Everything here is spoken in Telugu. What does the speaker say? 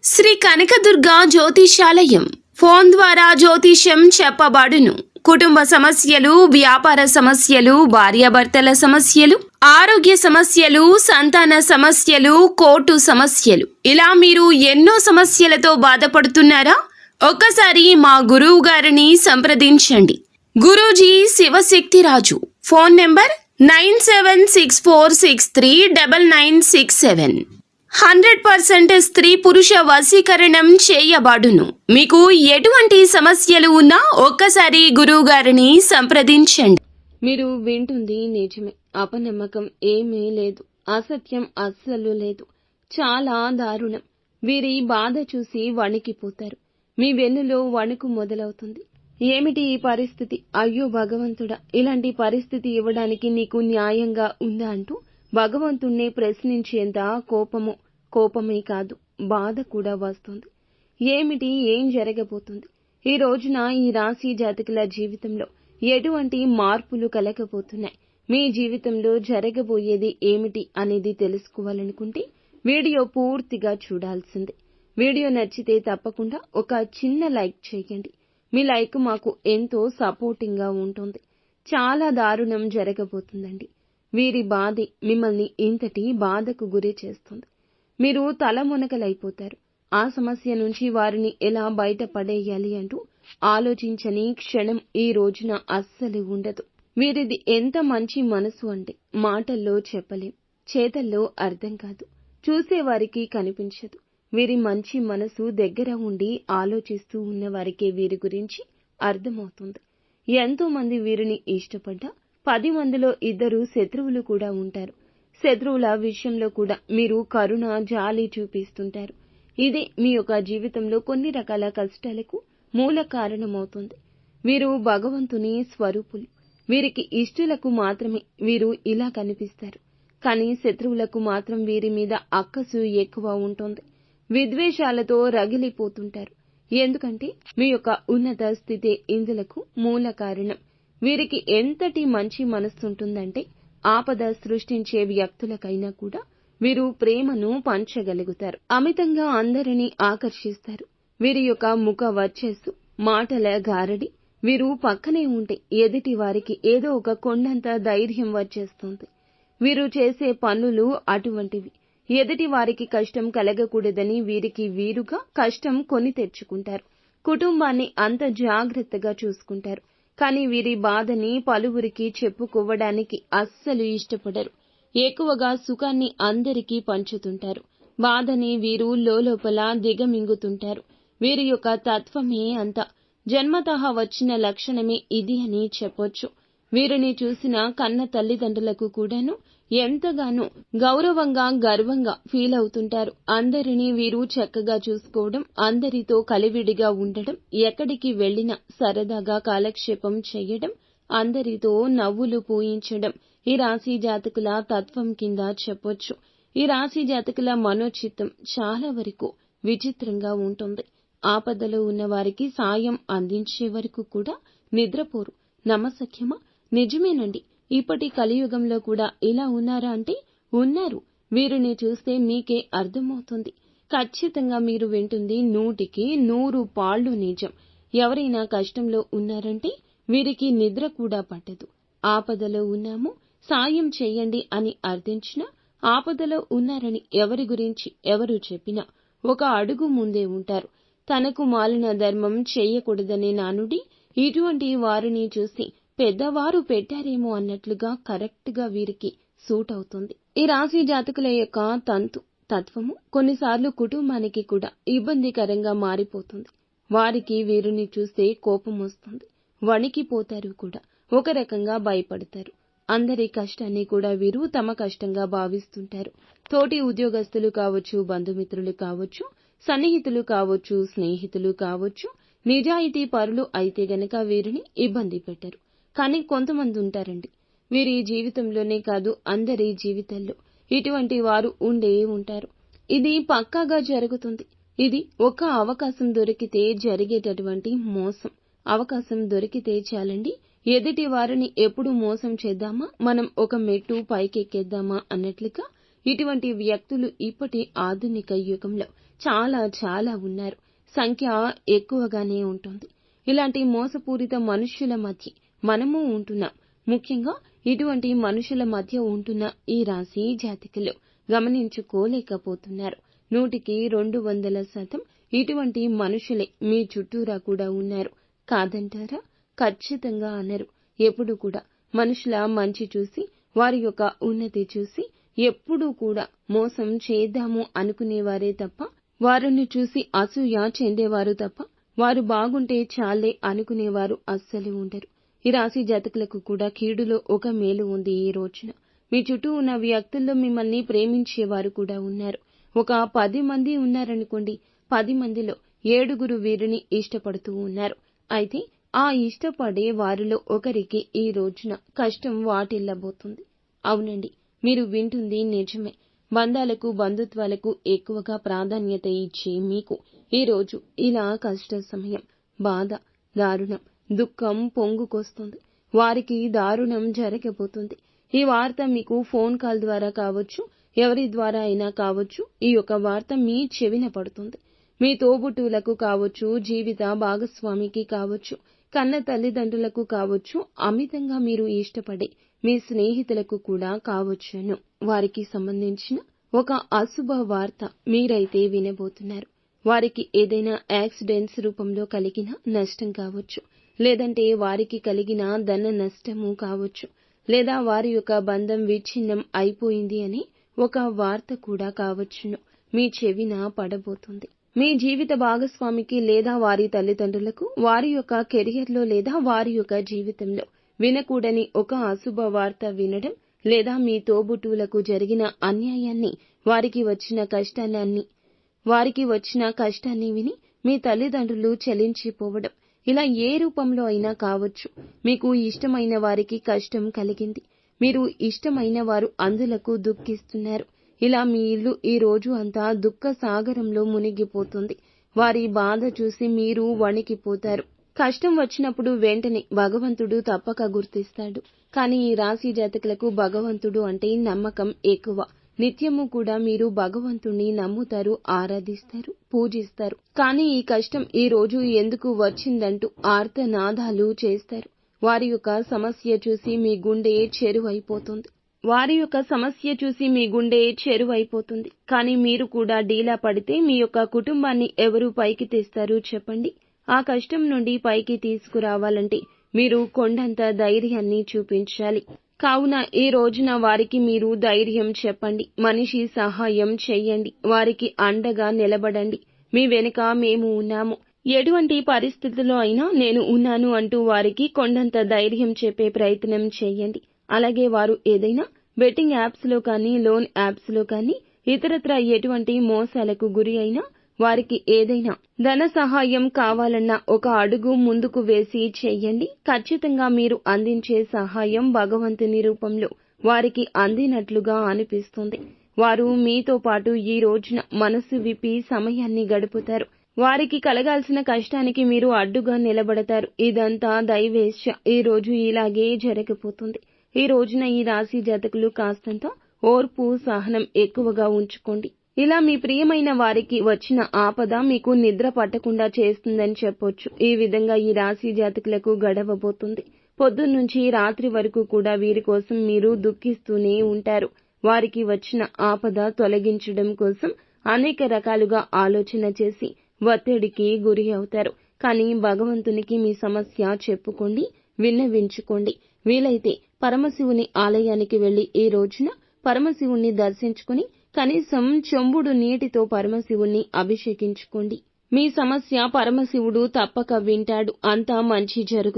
శ్రీ కనకదుర్గ జ్యోతిషాలయం ఫోన్ ద్వారా జ్యోతిష్యం చెప్పబడును. కుటుంబ సమస్యలు, వ్యాపార సమస్యలు, భార్యాభర్తల సమస్యలు, ఆరోగ్య సమస్యలు, సంతాన సమస్యలు, కోర్టు సమస్యలు, ఇలా మీరు ఎన్నో సమస్యలతో బాధపడుతున్నారా? ఒక్కసారి మా గురువు గారిని సంప్రదించండి. గురూజీ శివశక్తిరాజు. Phone number 9764639967. 100% స్త్రీ పురుష వశీకరణం చేయబడును. మీకు ఎటువంటి సమస్యలు ఉన్నా ఒక్కసారి గురువు గారిని సంప్రదించండి. మీరు వింటుంది నిజమే. అపనమ్మకం ఏమీ లేదు, అసత్యం అస్సలు లేదు. చాలా దారుణం. వీరి బాధ చూసి వణికిపోతారు. మీ వెన్నులో వణుకు మొదలవుతుంది. ఏమిటి ఈ పరిస్థితి? అయ్యో భగవంతుడా, ఇలాంటి పరిస్థితి ఇవ్వడానికి నీకు న్యాయంగా ఉందా అంటూ భగవంతుణ్ణి ప్రశ్నించేంత కోపమే కాదు, బాధ కూడా వస్తుంది. ఏమిటి, ఏం జరగబోతుంది? ఈ రోజున ఈ రాశి జాతకుల జీవితంలో ఎటువంటి మార్పులు కలగబోతున్నాయి? మీ జీవితంలో జరగబోయేది ఏమిటి అనేది తెలుసుకోవాలనుకుంటే వీడియో పూర్తిగా చూడాల్సిందే. వీడియో నచ్చితే తప్పకుండా ఒక చిన్న లైక్ చేయండి. మీ లైక్ మాకు ఎంతో సపోర్టింగ్ గా ఉంటుంది. చాలా దారుణం జరగబోతుందండి. వీరి బాధ మిమ్మల్ని ఇంతటి బాధకు గురి చేస్తుంది. మీరు తలమునకలైపోతారు. ఆ సమస్య నుంచి వారిని ఎలా బయటపడేయాలి అంటూ ఆలోచించని క్షణం ఈ రోజున అస్సలు ఉండదు. వీరిది ఎంత మంచి మనసు అంటే మాటల్లో చెప్పలేం, చేతల్లో అర్థం కాదు, చూసేవారికి కనిపించదు. వీరి మంచి మనసు దగ్గర ఉండి ఆలోచిస్తూ ఉన్న వారికే వీరి గురించి అర్థమవుతుంది. ఎంతో మంది వీరిని ఇష్టపడ్డా 10 మందిలో 2 శత్రువులు కూడా ఉంటారు. శత్రువుల విషయంలో కూడా మీరు కరుణ, జాలి చూపిస్తుంటారు. ఇదే మీ యొక్క జీవితంలో కొన్ని రకాల కష్టాలకు మూల కారణమవుతుంది. వీరు భగవంతుని స్వరూపులు. వీరికి ఇష్టులకు మాత్రమే వీరు ఇలా కనిపిస్తారు. కానీ శత్రువులకు మాత్రం వీరి మీద అక్కసు ఎక్కువ ఉంటుంది. విద్వేషాలతో రగిలిపోతుంటారు. ఎందుకంటే మీ యొక్క ఉన్నత స్థితే ఇందులకు మూల కారణం. వీరికి ఎంతటి మంచి మనస్సుంటుందంటే ఆపద సృష్టించే వ్యక్తులకైనా కూడా వీరు ప్రేమను పంచగలుగుతారు. అమితంగా అందరినీ ఆకర్షిస్తారు. వీరి యొక్క ముఖ వర్చస్సు, మాటల గారడి, వీరు పక్కనే ఉంటే ఎదుటి వారికి ఏదో ఒక కొండంత ధైర్యం వచ్చేస్తుంది. వీరు చేసే పనులు అటువంటివి. ఎదుటి వారికి కష్టం కలగకూడదని వీరికి వీరుగా కష్టం కొని తెచ్చుకుంటారు. కుటుంబాన్ని అంత జాగ్రత్తగా చూసుకుంటారు. కానీ వీరి బాధని పలువురికి చెప్పుకోవడానికి అస్సలు ఇష్టపడరు. ఎక్కువగా సుఖాన్ని అందరికీ పంచుతుంటారు. బాధని వీరు లోపల దిగమింగుతుంటారు. వీరి యొక్క తత్వమే అంత. జన్మతః వచ్చిన లక్షణమే ఇది అని చెప్పొచ్చు. వీరిని చూసిన కన్న తల్లిదండ్రులకు కూడాను ఎంతగానో గౌరవంగా, గర్వంగా ఫీల్ అవుతుంటారు. అందరినీ వీరు చక్కగా చూసుకోవడం, అందరితో కలివిడిగా ఉండడం, ఎక్కడికి వెళ్లినా సరదాగా కాలక్షేపం చేయడం, అందరితో నవ్వులు పూయించడం ఈ రాశి జాతకుల తత్వం కింద చెప్పొచ్చు. ఈ రాశి జాతకుల మనోచిత్తం చాలా వరకు విచిత్రంగా ఉంటుంది. ఆపదలో ఉన్న వారికి సాయం అందించే వరకు కూడా నిద్రపోరు. నమ్మశక్యమా? నిజమేనండి. ఇప్పటి కలియుగంలో కూడా ఇలా ఉన్నారా అంటే ఉన్నారు. వీరిని చూస్తే మీకే అర్థమవుతుంది. ఖచ్చితంగా మీరు వింటుంది 100కి 100 పాళ్ళు నిజం. ఎవరైనా కష్టంలో ఉన్నారంటే వీరికి నిద్ర కూడా పట్టదు. ఆపదలో ఉన్నాము, సాయం చేయండి అని అర్థించినా, ఆపదలో ఉన్నారని ఎవరి గురించి ఎవరు చెప్పినా ఒక అడుగు ముందే ఉంటారు. తనకు మాలిన ధర్మం చేయకూడదనే నానుడి ఇటువంటి వారిని చూసి పెద్దవారు పెట్టారేమో అన్నట్లుగా కరెక్ట్ గా వీరికి సూట్ అవుతుంది. ఈ రాశి జాతకుల యొక్క తత్వము కొన్నిసార్లు కుటుంబానికి కూడా ఇబ్బందికరంగా మారిపోతుంది. వారికి వీరిని చూస్తే కోపం వస్తుంది, వణికిపోతారు కూడా, ఒక రకంగా భయపడతారు. అందరి కష్టాన్ని కూడా వీరు తమ కష్టంగా భావిస్తుంటారు. తోటి ఉద్యోగస్తులు కావచ్చు, బంధుమిత్రులు కావచ్చు, సన్నిహితులు కావచ్చు, స్నేహితులు కావచ్చు, నిజాయితీ పరులు అయితే గనక వీరిని ఇబ్బంది పెట్టరు. కానీ కొంతమంది ఉంటారండి, వీరి జీవితంలోనే కాదు అందరి జీవితాల్లో ఇటువంటి వారు ఉండే ఉంటారు. ఇది పక్కాగా జరుగుతుంది. ఇది ఒక అవకాశం దొరికితే జరిగేటటువంటి మోసం. అవకాశం దొరికితే చాలండి, ఎదుటి వారిని ఎప్పుడు మోసం చేద్దామా, మనం ఒక మెట్టు పైకెక్కేద్దామా అన్నట్లుగా ఇటువంటి వ్యక్తులు ఇప్పటి ఆధునిక యుగంలో చాలా చాలా ఉన్నారు. సంఖ్య ఎక్కువగానే ఉంటుంది. ఇలాంటి మోసపూరిత మనుష్యుల మధ్య మనము ఉంటున్నాం. ముఖ్యంగా ఇటువంటి మనుషుల మధ్య ఉంటున్న ఈ రాశి జాతకులు గమనించుకోలేకపోతున్నారు. 100% ఇటువంటి మనుషులే మీ చుట్టూరా కూడా ఉన్నారు. కాదంటారా? ఖచ్చితంగా అనరు. ఎప్పుడు కూడా మనుషుల మంచి చూసి, వారి యొక్క ఉన్నతి చూసి ఎప్పుడూ కూడా మోసం చేద్దాము అనుకునేవారే తప్ప, వారిని చూసి అసూయ చెందేవారు తప్ప, వారు బాగుంటే చాలే అనుకునేవారు అస్సలు ఉండరు. ఈ రాశి జాతకులకు కూడా కీడులో ఒక మేలు ఉంది. ఈ రోజున మీ చుట్టూ ఉన్న వ్యక్తుల్లో మిమ్మల్ని ప్రేమించేవారు కూడా ఉన్నారు. ఒక 10 మంది ఉన్నారనుకోండి, 10 మందిలో 7 వీరిని ఇష్టపడుతూ ఉన్నారు. అయితే ఆ ఇష్టపడే వారిలో ఒకరికి ఈ రోజున కష్టం వాటిల్లబోతుంది. అవునండి, మీరు వింటుంది నిజమే. బంధాలకు, బంధుత్వాలకు ఎక్కువగా ప్రాధాన్యత ఇచ్చే మీకు ఈ రోజు ఇలా కష్ట సమయం, బాధ, దారుణం, దుఃఖం పొంగుకొస్తుంది. వారికి దారుణం జరగబోతుంది. ఈ వార్త మీకు ఫోన్ కాల్ ద్వారా కావచ్చు, ఎవరి ద్వారా అయినా కావచ్చు, ఈ యొక్క వార్త మీ చెవిన పడుతుంది. మీ తోబుట్టువులకు కావచ్చు, జీవిత భాగస్వామికి కావచ్చు, కన్న తల్లిదండ్రులకు కావచ్చు, అమితంగా మీరు ఇష్టపడే మీ స్నేహితులకు కూడా కావచ్చును. వారికి సంబంధించిన ఒక అశుభ వార్త మీరైతే వినబోతున్నారు. వారికి ఏదైనా యాక్సిడెంట్స్ రూపంలో కలిగిన నష్టం కావచ్చు, లేదంటే వారికి కలిగిన ధన నష్టము కావచ్చు, లేదా వారి యొక్క బంధం విచ్ఛిన్నం అయిపోయింది అని ఒక వార్త కూడా కావచ్చును మీ చెవిన పడబోతుంది. మీ జీవిత భాగస్వామికి లేదా వారి తల్లిదండ్రులకు వారి యొక్క కెరియర్లో లేదా వారి యొక్క జీవితంలో వినకూడని ఒక అశుభ వార్త వినడం, లేదా మీ తోబుట్టువులకు జరిగిన అన్యాయాన్ని, వారికి వచ్చిన కష్టాన్ని విని మీ తల్లిదండ్రులు చలించిపోవడం, ఇలా ఏ రూపంలో అయినా కావచ్చు. మీకు ఇష్టమైన వారికి కష్టం కలిగింది, మీరు ఇష్టమైన వారు అందులకు దుఃఖిస్తున్నారు. ఇలా మీ ఇల్లు ఈ రోజు అంతా దుఃఖ సాగరంలో మునిగిపోతుంది. వారి బాధ చూసి మీరు వణికిపోతారు. కష్టం వచ్చినప్పుడు వెంటనే భగవంతుడు తప్పక గుర్తిస్తాడు. కానీ ఈ రాశి జాతకులకు భగవంతుడు అంటే నమ్మకం ఎక్కువ. నిత్యము కూడా మీరు భగవంతుణ్ణి నమ్ముతారు, ఆరాధిస్తారు, పూజిస్తారు. కానీ ఈ కష్టం ఈ రోజు ఎందుకు వచ్చిందంటూ ఆర్తనాదాలు చేస్తారు. వారి యొక్క సమస్య చూసి మీ గుండె చెరువైపోతుంది. కానీ మీరు కూడా డీలా పడితే మీ యొక్క కుటుంబాన్ని ఎవరు పైకి తెస్తారు చెప్పండి? ఆ కష్టం నుండి పైకి తీసుకురావాలంటే మీరు కొండంత ధైర్యాన్ని చూపించాలి. కావున ఈ రోజున వారికి మీరు ధైర్యం చెప్పండి, మనిషి సహాయం చెయ్యండి, వారికి అండగా నిలబడండి. మీ వెనుక మేము ఉన్నాము, ఎటువంటి పరిస్థితుల్లో అయినా నేను ఉన్నాను అంటూ వారికి కొండంత ధైర్యం చెప్పే ప్రయత్నం చేయండి. అలాగే వారు ఏదైనా బెట్టింగ్ యాప్స్ లో కానీ, లోన్ యాప్స్ లో కానీ, ఇతరత్ర ఎటువంటి మోసాలకు గురి అయినా, వారికి ఏదైనా ధన సహాయం కావాలన్నా ఒక అడుగు ముందుకు వేసి చెయ్యండి. ఖచ్చితంగా మీరు అందించే సహాయం భగవంతుని రూపంలో వారికి అందినట్లుగా అనిపిస్తుంది. వారు మీతో పాటు ఈ రోజున మనసు విప్పి సమయాన్ని గడుపుతారు. వారికి కలగాల్సిన కష్టానికి మీరు అడ్డుగా నిలబడతారు. ఇదంతా దైవేచ్ఛ. ఈ రోజు ఇలాగే జరగబోతుంది. ఈ రోజున ఈ రాశి జాతకులు కాస్తంత ఓర్పు, సహనం ఎక్కువగా ఉంచుకోండి. ఇలా మీ ప్రియమైన వారికి వచ్చిన ఆపద మీకు నిద్ర పట్టకుండా చేస్తుందని చెప్పొచ్చు. ఈ విధంగా ఈ రాశి జాతకులకు గడవబోతుంది. పొద్దున్నుంచి రాత్రి వరకు కూడా వీరి కోసం మీరు దుఃఖిస్తూనే ఉంటారు. వారికి వచ్చిన ఆపద తొలగించడం కోసం అనేక రకాలుగా ఆలోచన చేసి ఒత్తిడికి గురి అవుతారు. కానీ భగవంతునికి మీ సమస్య చెప్పుకోండి, విన్నవించుకోండి. వీలైతే పరమశివుని ఆలయానికి వెళ్లి ఈ రోజున పరమశివుణ్ణి దర్శించుకుని కనీసం చెంబుడు నీటితో పరమశివుణ్ణి అభిషేకించుకోండి. మీ సమస్య పరమశివుడు తప్పక వింటాడు. అంతా మంచి జరుగుతుంది.